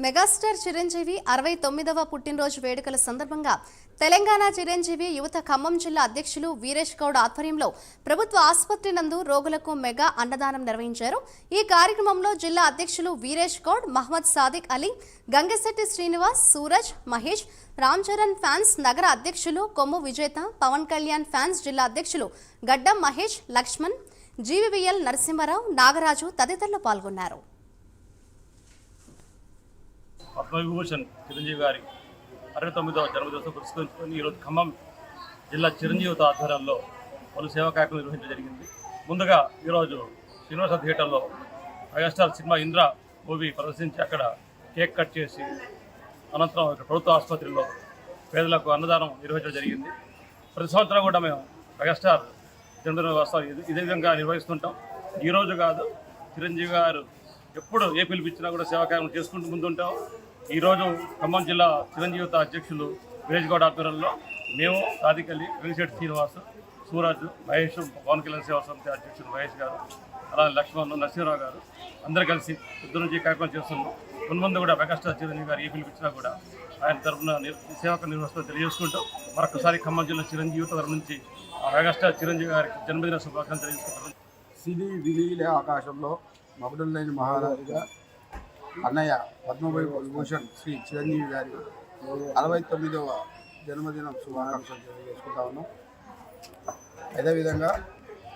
Megastar Chiranjeevi 69వ పుట్టినరోజు వేడుకల సందర్భంగా తెలంగాణ చిరంజీవి యువత ఖమ్మం జిల్లా అధ్యక్షులు వీరేష్ గౌడ్ ఆధ్వర్యంలో ప్రభుత్వ ఆసుపత్రి నందు రోగులకు మెగా అన్నదానం నిర్వహించారు. ఈ కార్యక్రమంలో జిల్లా అధ్యక్షులు వీరేష్ గౌడ్, మహమ్మద్ సాదిక్ అలీ, గంగశెట్టి శ్రీనివాస్, సూరజ్, మహేష్, రామ్ చరణ్ ఫ్యాన్స్ నగర అధ్యక్షులు కొమ్ము విజేత, పవన్ కళ్యాణ్ ఫ్యాన్స్ జిల్లా అధ్యక్షులు గడ్డం మహేష్, లక్ష్మణ్, జీవీవీఎల్ నరసింహారావు, నాగరాజు తదితరులు పాల్గొన్నారు. పద్మవిభూషణ్ చిరంజీవి గారి 69వ జన్మదివసం పురస్కరించుకొని ఈరోజు ఖమ్మం జిల్లా చిరంజీవిత ఆధ్వర్యంలో పలు సేవా కార్యక్రమాలు నిర్వహించడం జరిగింది. ముందుగా ఈరోజు శ్రీనివాస థియేటర్లో మెగాస్టార్ సినిమా ఇంద్ర మూవీ ప్రదర్శించి అక్కడ కేక్ కట్ చేసి అనంతరం ప్రభుత్వ ఆసుపత్రిలో పేదలకు అన్నదానం నిర్వహించడం జరిగింది. ప్రతి సంవత్సరం కూడా మేము మెగాస్టార్ జన్మదిన వస్తాం ఇదే విధంగా నిర్వహిస్తుంటాం. ఈరోజు కాదు, చిరంజీవి గారు ఎప్పుడు ఏ పిలిపించినా కూడా సేవా కార్యక్రమం చేసుకుంటూ ముందుంటాం. ఈరోజు ఖమ్మం జిల్లా చిరంజీవిత అధ్యక్షులు వీరేష్ గౌడ్ ఆధ్వర్యంలో మేము సాదిక్ అలీ, గంగశెట్టి శ్రీనివాస్, సూరజ్, మహేష్, పవన్ కళ్యాణ్ సేవా సమితి అధ్యక్షులు మహేష్ గారు, అలాగే లక్ష్మణ్, నరసింహరావు గారు అందరూ కలిసి పొద్దు నుంచి కార్యక్రమం చేస్తున్నాం. ముందు కూడా మెగాస్టార్ చిరంజీవి గారు ఏ పిలిపించినా కూడా ఆయన తరఫున సేవకు నిర్వహిస్తూ తెలియజేసుకుంటాం. మరొకసారి ఖమ్మం జిల్లా చిరంజీవిత తరఫు నుంచి మెగాస్టార్ చిరంజీవి గారికి జన్మదిన శుభాకాంక్షలు తెలియజేసుకుంటాం. సినీ విలీల ఆకాశంలో మగుడులు లేని మహారాజుగా అన్నయ్య పద్మవిభూషణ్ శ్రీ చిరంజీవి గారి 69వ జన్మదినం శుభాకాంక్షలు తెలియజేసుకుంటా ఉన్నాం. అదేవిధంగా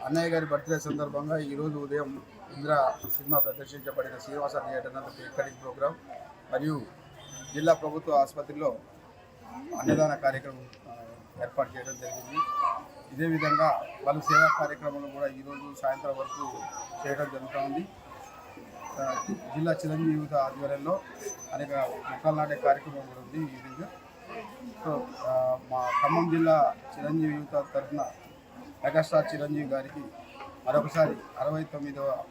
అన్నయ్య గారి బర్త్డే సందర్భంగా ఈరోజు ఉదయం ఇంద్ర సినిమా ప్రదర్శించబడిన శ్రీనివాస థియేటర్ నందు కేక్ కటింగ్ ప్రోగ్రాం మరియు జిల్లా ప్రభుత్వ ఆసుపత్రిలో అన్నదాన కార్యక్రమం ఏర్పాటు చేయడం జరిగింది. ఇదే విధంగా పలు సేవా కార్యక్రమాలు కూడా ఈరోజు సాయంత్రం వరకు చేయడం జరుగుతూ ఉంది. జిల్లా చిరంజీవి ఆధ్వర్యంలో అనేక మొక్కలు నాటే కార్యక్రమం కూడా ఉంది. ఈ విధంగా సో మా ఖమ్మం జిల్లా చిరంజీవి యువత తరఫున మెగాస్టార్ చిరంజీవి గారికి మరొకసారి 69వ